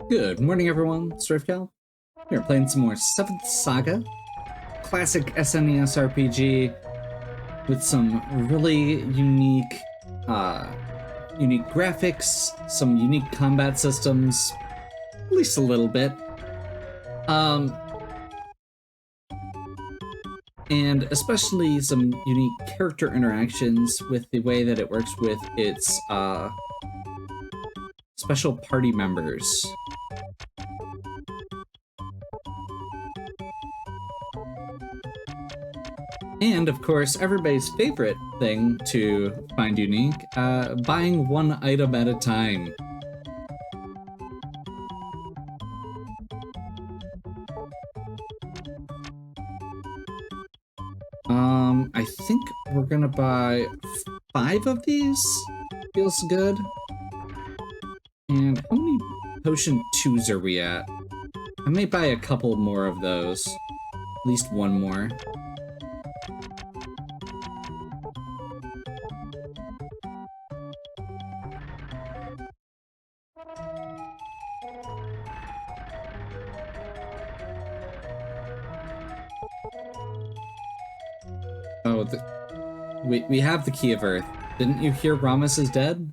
Good morning, everyone. Swiftcal. We're playing some more 7th Saga, classic SNES RPG with some really unique graphics, some unique combat systems, at least a little bit. And especially some unique character interactions with the way that it works with its special party members. And, of course, everybody's favorite thing to find unique, buying one item at a time. I think we're gonna buy 5 of these. Feels good. And how many potion 2s are we at? I may buy a couple more of those. At least one more. Oh, we have the Key of Earth. Didn't you hear Ramus is dead?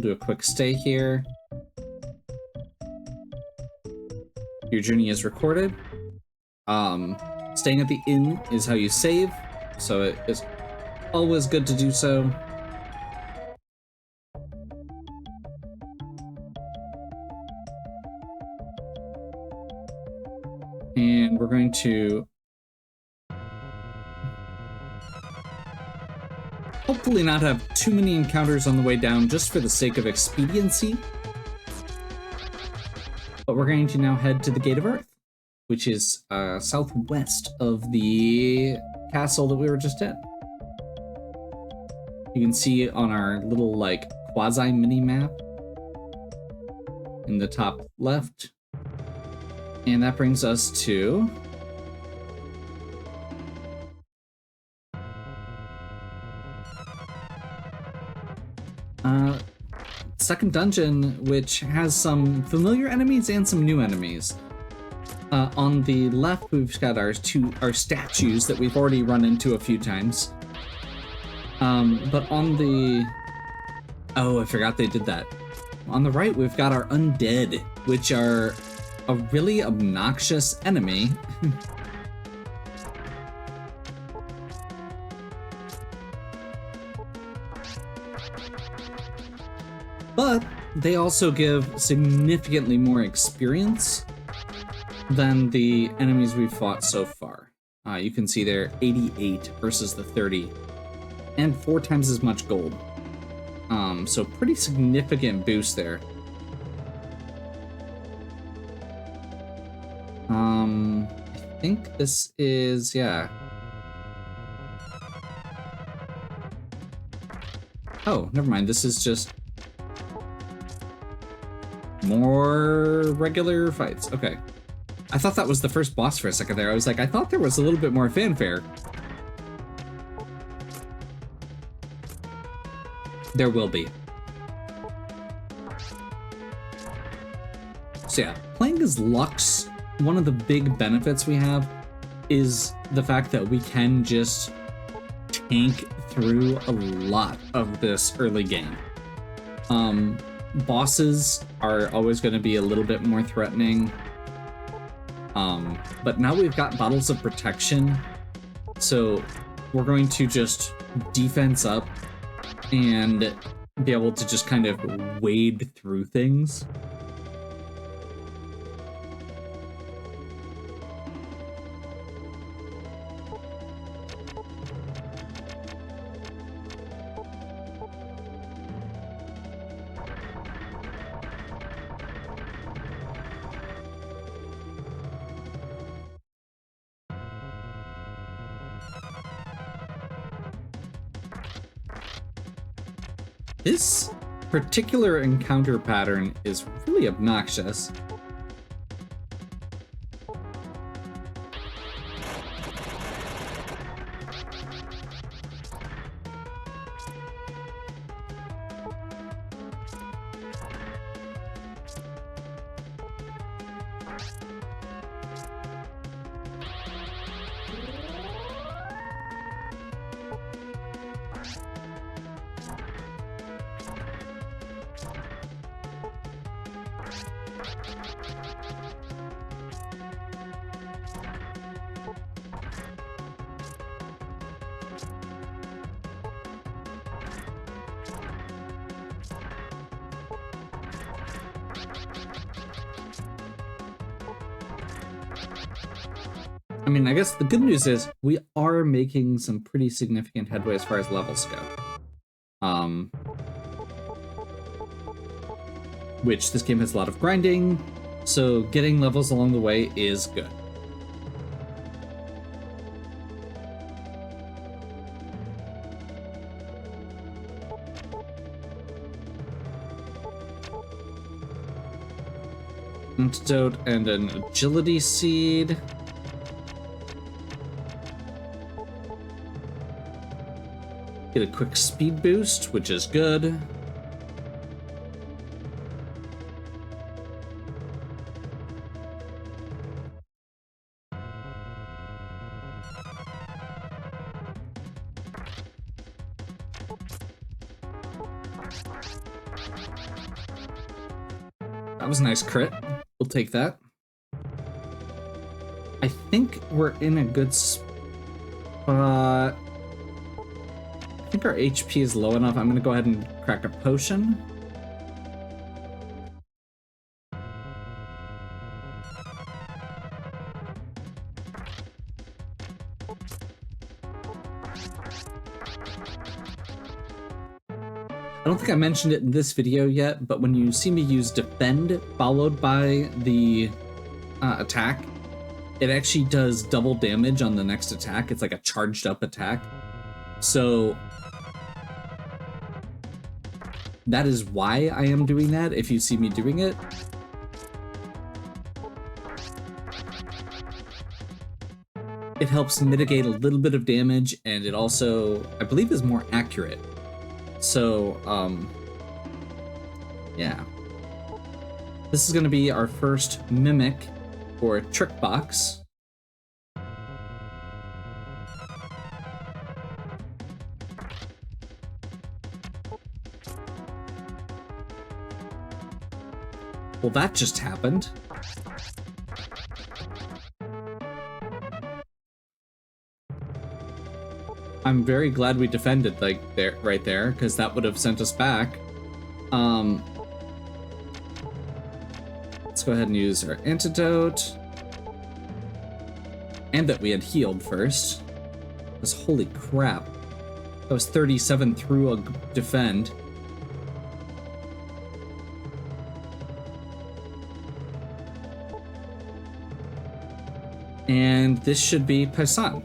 Do a quick stay here. Your journey is recorded. Staying at the inn is how you save, so it is always good to do so. And we're going to hopefully not have too many encounters on the way down just for the sake of expediency. But we're going to now head to the Gate of Earth, which is southwest of the castle that we were just in. You can see on our little, like, quasi mini-map in the top left. And that brings us to second dungeon, which has some familiar enemies and some new enemies. On the left, we've got our statues that we've already run into a few times. But on the... Oh, I forgot they did that. On the right, we've got our undead, which are a really obnoxious enemy. But they also give significantly more experience than the enemies we've fought so far. You can see there 88 versus the 30, and 4 times as much gold. So pretty significant boost there. I think this is, yeah. Oh, never mind. This is just more regular fights. Okay. I thought that was the first boss for a second there. I was like, I thought there was a little bit more fanfare. There will be. So yeah, playing as Lux, one of the big benefits we have is the fact that we can just tank through a lot of this early game. Bosses are always going to be a little bit more threatening. But now we've got Bottles of Protection, so we're going to just defense up and be able to just kind of wade through things. This particular encounter pattern is really obnoxious. I mean, I guess the good news is we are making some pretty significant headway as far as levels go. Which this game has a lot of grinding, so getting levels along the way is good. Antidote and an agility seed. Get a quick speed boost, which is good. That was a nice crit. We'll take that. I think we're in a good spot. I think our HP is low enough. I'm gonna go ahead and crack a potion. I don't think I mentioned it in this video yet, but when you see me use defend followed by the attack, it actually does double damage on the next attack. It's like a charged up attack. So that is why I am doing that, if you see me doing it. It helps mitigate a little bit of damage, and it also, I believe, is more accurate. So, yeah. This is going to be our first mimic for a trick box. Well, that just happened. I'm very glad we defended right there, because that would have sent us back. Let's go ahead and use our antidote. And that we had healed first. Because holy crap. That was 37 through a defend. And this should be Paisan.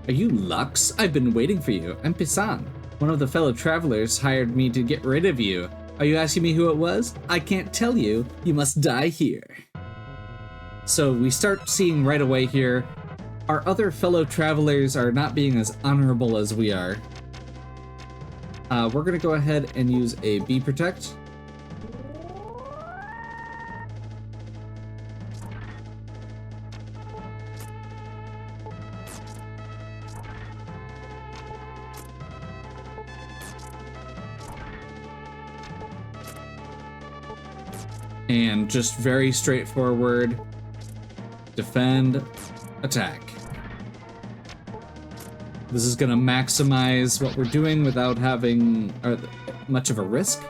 Are you Lux? I've been waiting for you. I'm Paisan. One of the fellow travelers hired me to get rid of you. Are you asking me who it was? I can't tell you. You must die here. So we start seeing right away here, our other fellow travelers are not being as honorable as we are. We're gonna go ahead and use a Bee Protect. And just very straightforward, defend, attack. This is gonna maximize what we're doing without having much of a risk.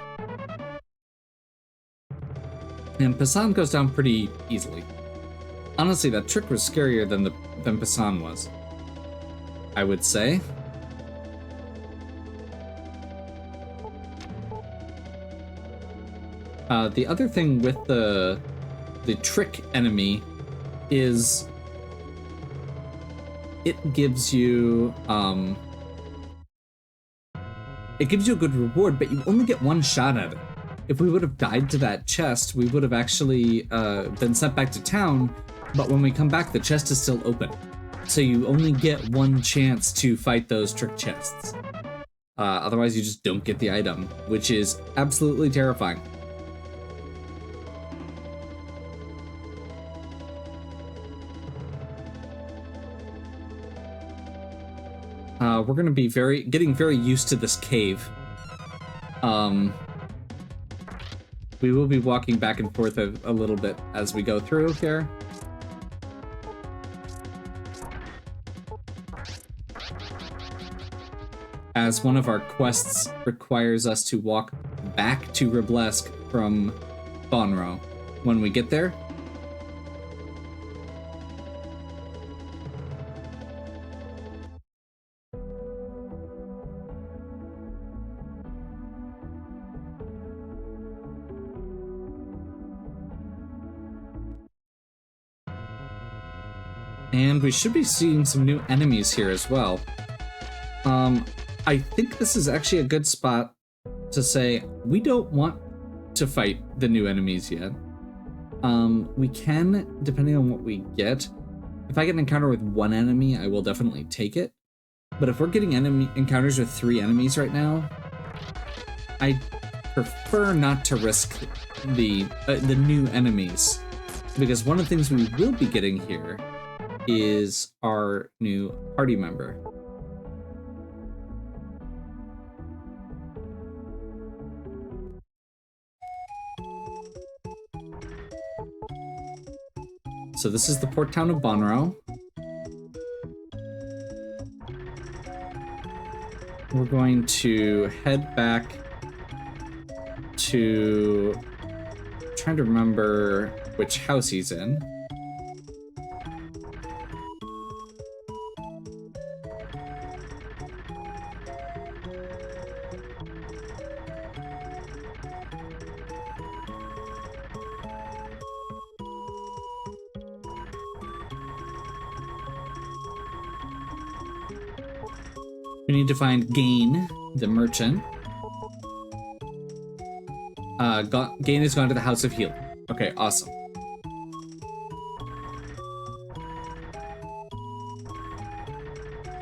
And Paisan goes down pretty easily. Honestly, that trick was scarier than Paisan was, I would say. The other thing with the trick enemy is it gives you a good reward, but you only get one shot at it. If we would have died to that chest, we would have actually been sent back to town, but when we come back, the chest is still open. So you only get one chance to fight those trick chests. Otherwise, you just don't get the item, which is absolutely terrifying. we're gonna be getting very used to this cave. We will be walking back and forth a little bit as we go through here. As one of our quests requires us to walk back to Reblesk from Bonro when we get there. And we should be seeing some new enemies here as well. I think this is actually a good spot to say we don't want to fight the new enemies yet. We can, depending on what we get. If I get an encounter with one enemy, I will definitely take it. But if we're getting encounters with 3 enemies right now, I prefer not to risk the new enemies, because one of the things we will be getting here is our new party member. So this is the port town of Bonro. We're going to head back to... I'm trying to remember which house he's in. We need to find Gain, the merchant. Gain has gone to the House of Healing. Okay, awesome.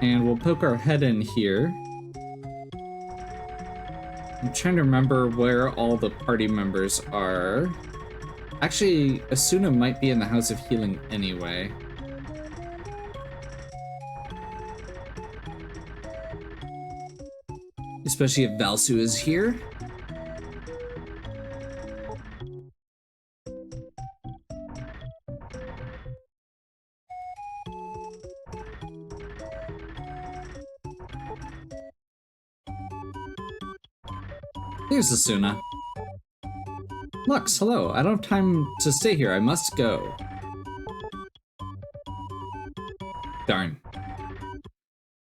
And we'll poke our head in here. I'm trying to remember where all the party members are. Actually, Asuna might be in the House of Healing anyway. Especially if Valsu is here. Here's Asuna. Lux, hello. I don't have time to stay here. I must go. Darn.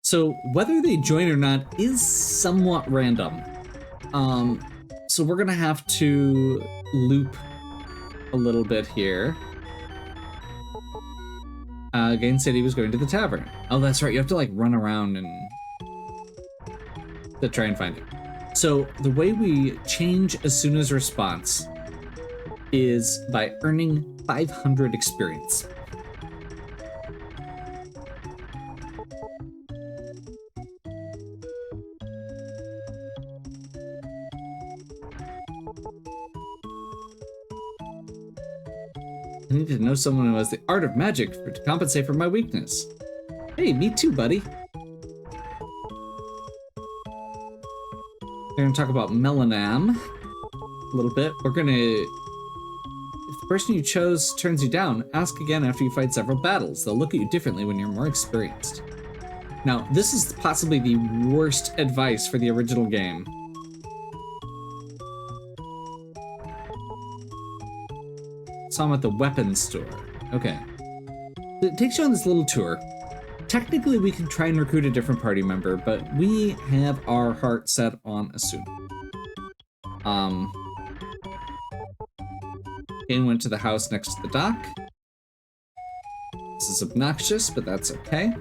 So whether they join or not is somewhat random. So we're gonna have to loop a little bit here. Gain said he was going to the tavern. Oh, that's right. You have to like run around and to try and find it. So the way we change Asuna's response is by earning 500 experience. I need to know someone who has the art of magic to compensate for my weakness. Hey, me too, buddy. We're gonna talk about Melanam a little bit. We're gonna... If the person you chose turns you down, ask again after you fight several battles. They'll look at you differently when you're more experienced. Now, this is possibly the worst advice for the original game. Saw him at the weapons store. Okay. It takes you on this little tour. Technically, we can try and recruit a different party member, but we have our heart set on Asuna. Gain went to the house next to the dock. This is obnoxious, but that's okay.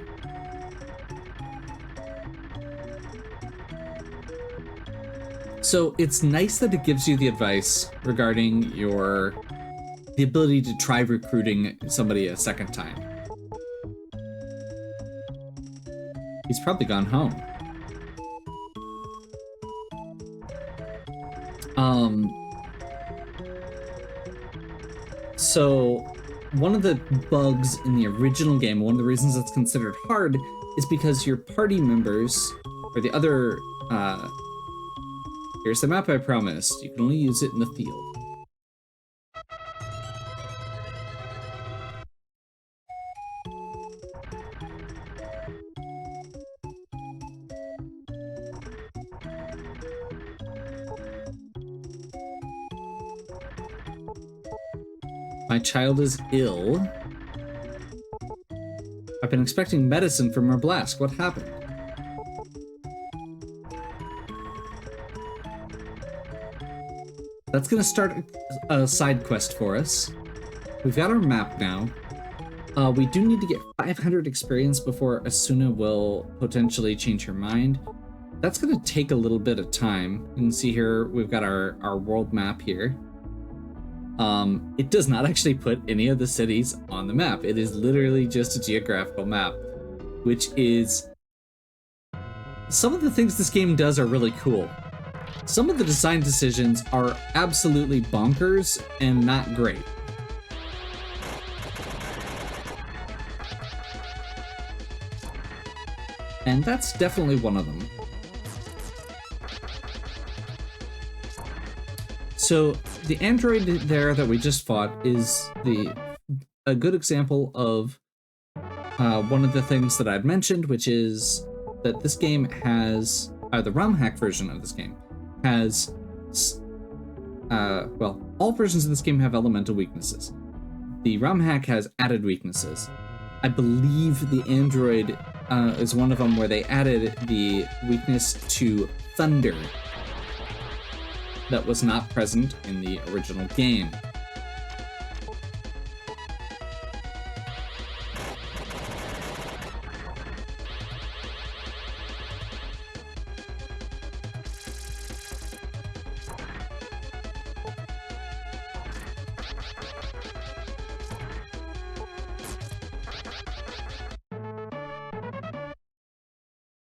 So it's nice that it gives you the advice regarding the ability to try recruiting somebody a second time. He's probably gone home. So one of the bugs in the original game, one of the reasons it's considered hard, is because your party members, or the other, here's the map I promised. You can only use it in the field. My child is ill. I've been expecting medicine from our blast. What happened? That's gonna start a side quest for us. We've got our map now. We do need to get 500 experience before Asuna will potentially change her mind. That's gonna take a little bit of time. You can see here, we've got our world map here. It does not actually put any of the cities on the map. It is literally just a geographical map, which is... Some of the things this game does are really cool. Some of the design decisions are absolutely bonkers and not great. And that's definitely one of them. So the android there that we just fought is a good example of one of the things that I'd mentioned, which is that this game has, the ROM hack version of this game has, well, all versions of this game have elemental weaknesses. The ROM hack has added weaknesses. I believe the android is one of them where they added the weakness to thunder that was not present in the original game.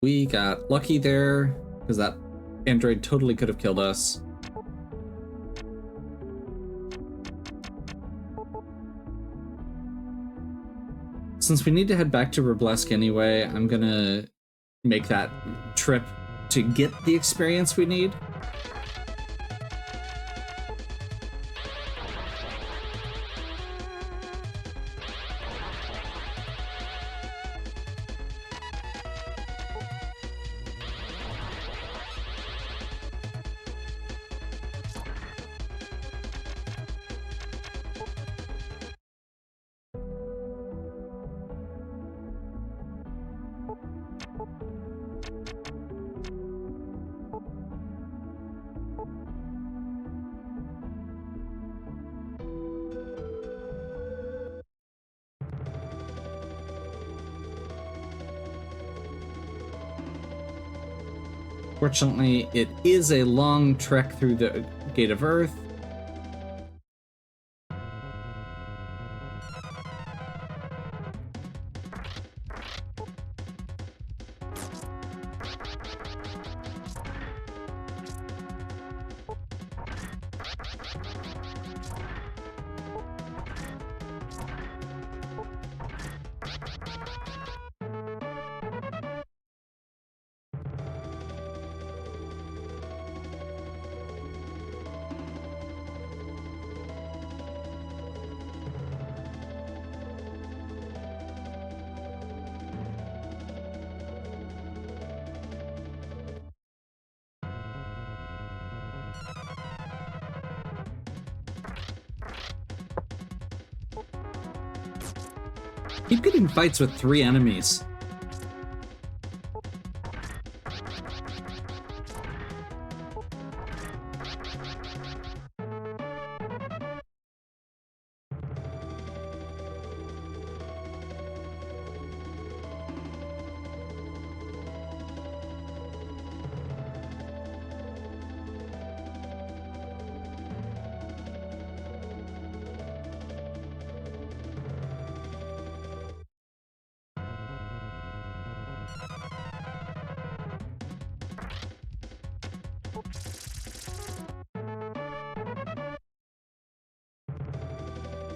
We got lucky there, because that android totally could have killed us. Since we need to head back to Roblesk anyway, I'm gonna make that trip to get the experience we need. Fortunately, it is a long trek through the Gate of Earth. Keep getting fights with 3 enemies.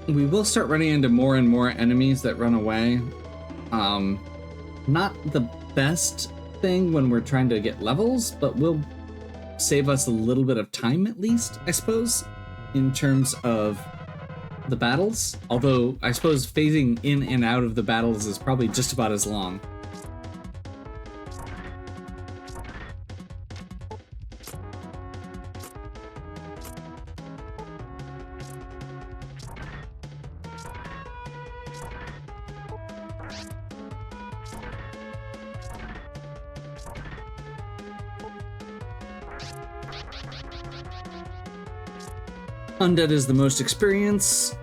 We will start running into more and more enemies that run away. Not the best thing when we're trying to get levels, but will save us a little bit of time at least, I suppose, in terms of the battles. Although I suppose phasing in and out of the battles is probably just about as long. Undead is the most experience.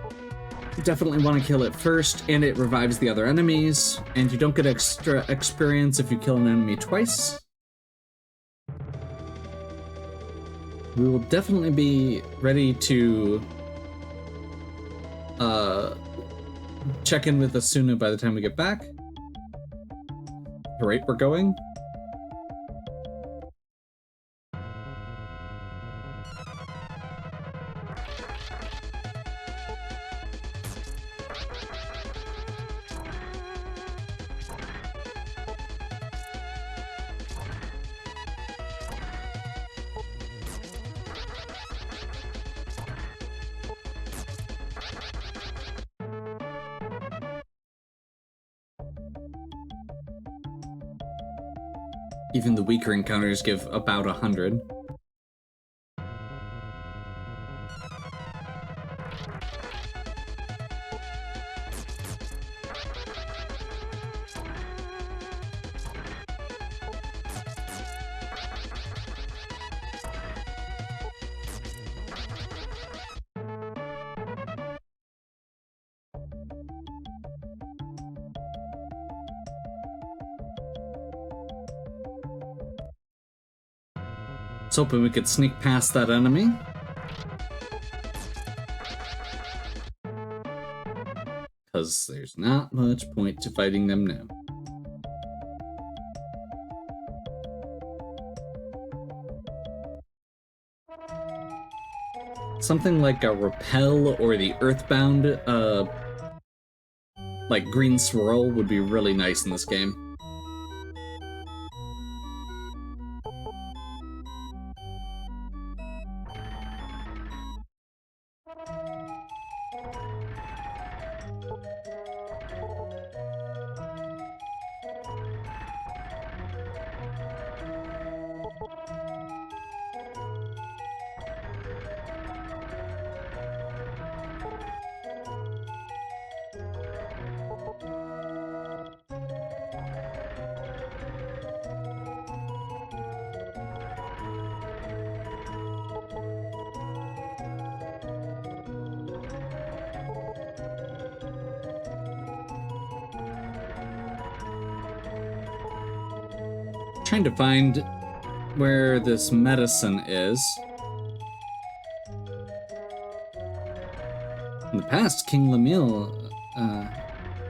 Definitely want to kill it first, and it revives the other enemies, and you don't get extra experience if you kill an enemy twice. We will definitely be ready to check in with Asuna by the time we get back. The rate we're going. Even the weaker encounters give about 100. I was hoping we could sneak past that enemy. Because there's not much point to fighting them now. Something like a repel or the earthbound, like green swirl would be really nice in this game. Trying to find where this medicine is. In the past, King Lemuel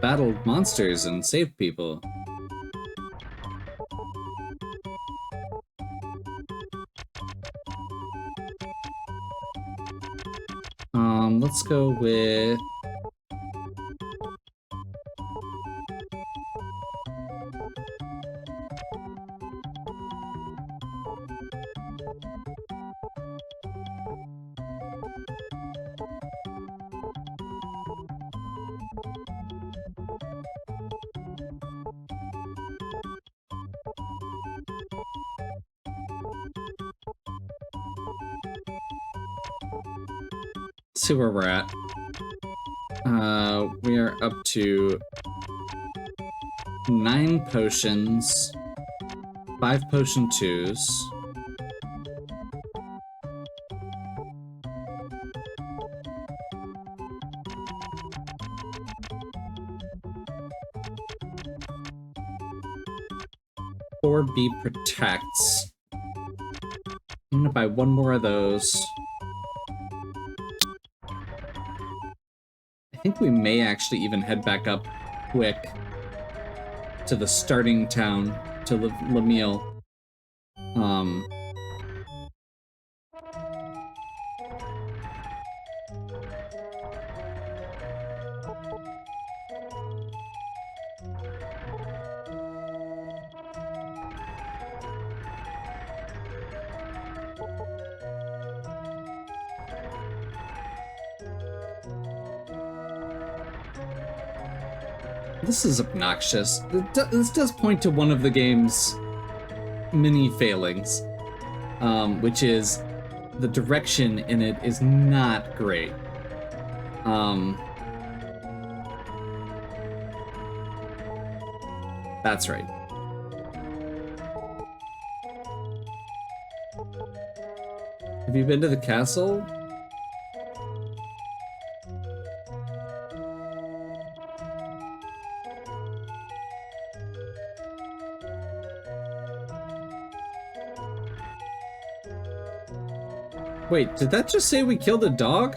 battled monsters and saved people. Let's go with... see where we're at. We are up to 9 potions, 5 potion 2s. Four B protects. I'm gonna buy one more of those. I think we may actually even head back up quick to the starting town, to Lemuel. This is obnoxious. This does point to one of the game's many failings, which is the direction in it is not great. That's right. Have you been to the castle? Wait, did that just say we killed a dog?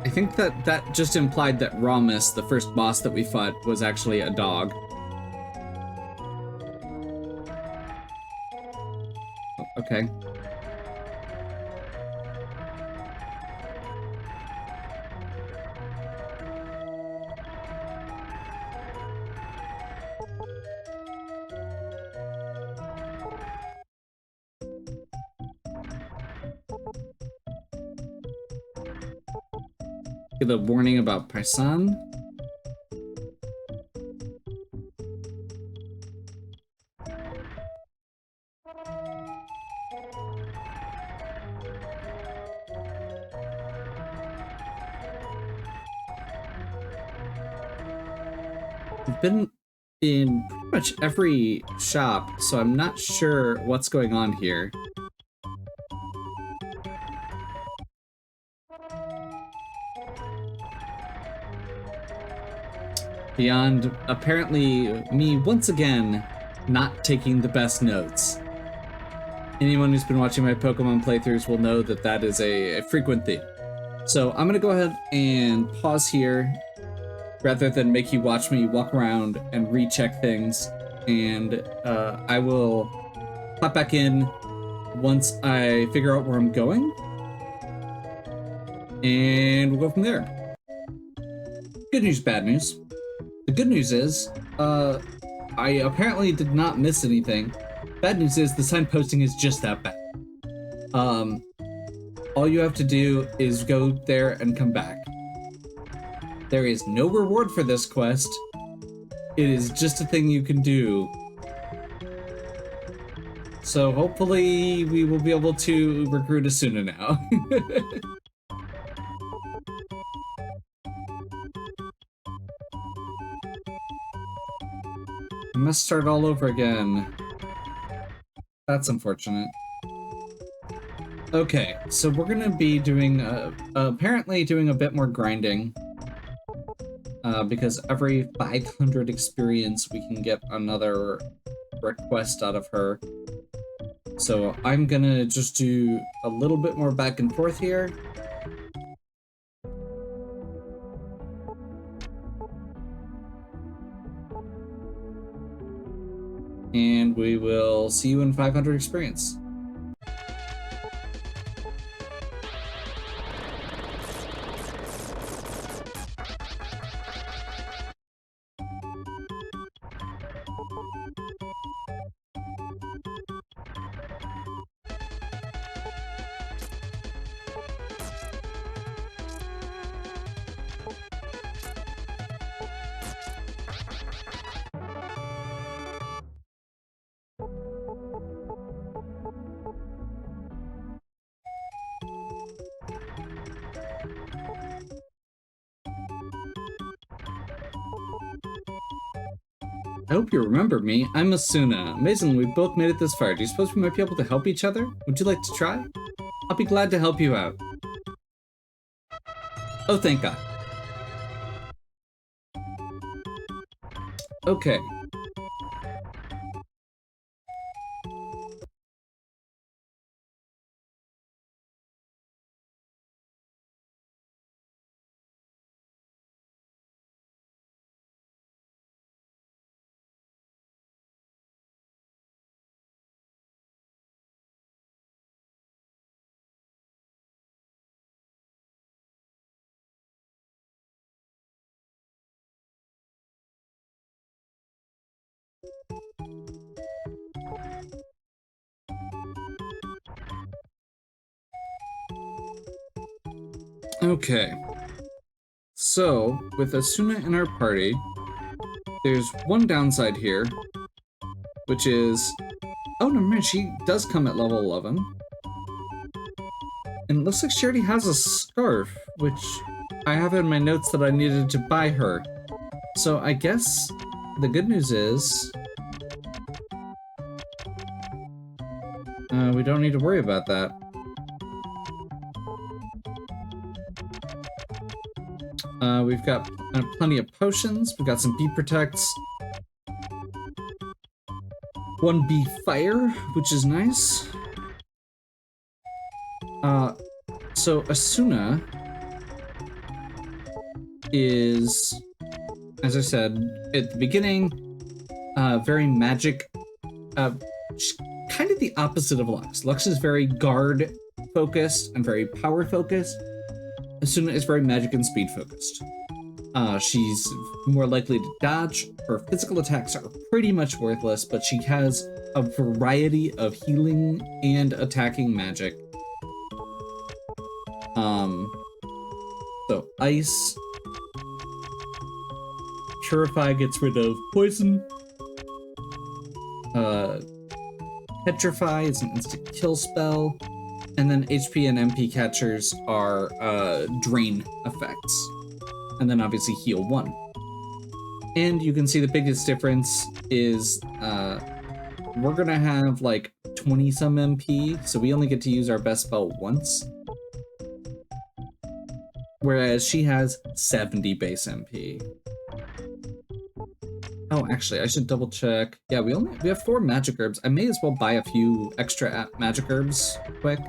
I think that just implied that Ramus, the first boss that we fought, was actually a dog. Oh, okay. Get a warning about Paisan. I've been in pretty much every shop, so I'm not sure what's going on here. Beyond, apparently, me once again not taking the best notes. Anyone who's been watching my Pokemon playthroughs will know that that is a frequent theme. So I'm gonna go ahead and pause here rather than make you watch me walk around and recheck things. And I will hop back in once I figure out where I'm going. And we'll go from there. Good news, bad news. The good news is, I apparently did not miss anything. Bad news is the signposting is just that bad. All you have to do is go there and come back. There is no reward for this quest. It is just a thing you can do. So hopefully we will be able to recruit Asuna now. I must start all over again. That's unfortunate. Okay, so we're gonna be doing, apparently doing a bit more grinding. Because every 500 experience we can get another request out of her. So I'm gonna just do a little bit more back and forth here. And we will see you in 500 experience. I hope you remember me. I'm Asuna. Amazingly, we both made it this far. Do you suppose we might be able to help each other? Would you like to try? I'll be glad to help you out. Oh, thank God. Okay. Okay. So, with Asuna in our party, there's one downside here, which is... Oh, no, man, she does come at level 11. And it looks like she already has a scarf, which I have in my notes that I needed to buy her. So I guess the good news is... we don't need to worry about that. We've got plenty of potions. We've got some bee protects. 1 bee fire, which is nice. So Asuna is, as I said at the beginning, very magic. Kind of the opposite of Lux. Lux is very guard focused and very power focused. Asuna is very magic and speed focused. She's more likely to dodge. Her physical attacks are pretty much worthless, but she has a variety of healing and attacking magic. So Ice. Purify gets rid of poison. Petrify is an instant kill spell. And then HP and MP catchers are drain effects. And then obviously heal 1. And you can see the biggest difference is we're gonna have like 20 some MP, so we only get to use our best spell once. Whereas she has 70 base MP. Oh, actually, I should double check. Yeah, we have 4 magic herbs. I may as well buy a few extra magic herbs quick.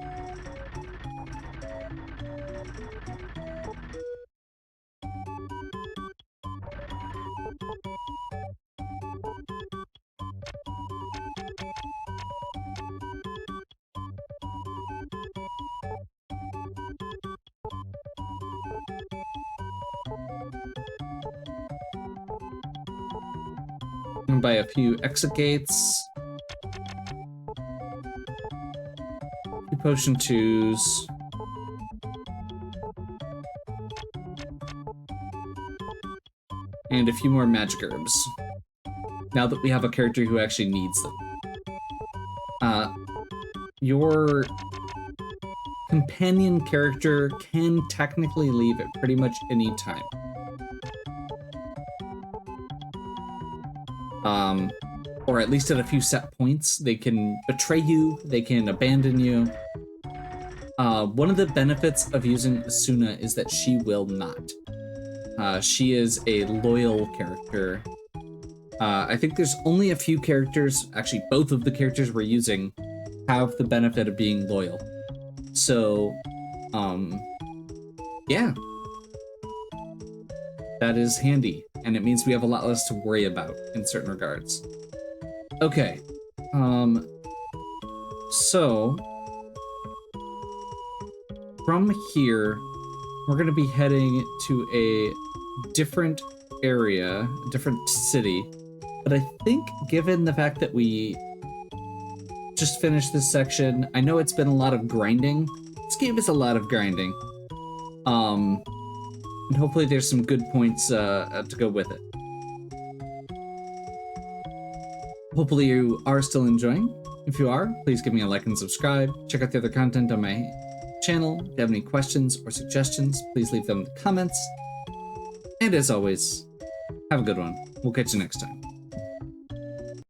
I'm gonna buy a few exit gates. A few potion 2s. And a few more magic herbs. Now that we have a character who actually needs them. Your companion character can technically leave at pretty much any time. Or at least at a few set points. They can betray you, they can abandon you. One of the benefits of using Asuna is that she will not. She is a loyal character. I think there's only a few characters, actually both of the characters we're using have the benefit of being loyal. So, yeah. That is handy, and it means we have a lot less to worry about in certain regards. Okay, so from here, we're gonna be heading to a different area, a different city, but I think given the fact that we just finished this section, I know it's been a lot of grinding. This game is a lot of grinding. And hopefully there's some good points to go with it. Hopefully you are still enjoying. If you are, please give me a like and subscribe. Check out the other content on my channel. If you have any questions or suggestions, please leave them in the comments. And as always, have a good one. We'll catch you next time.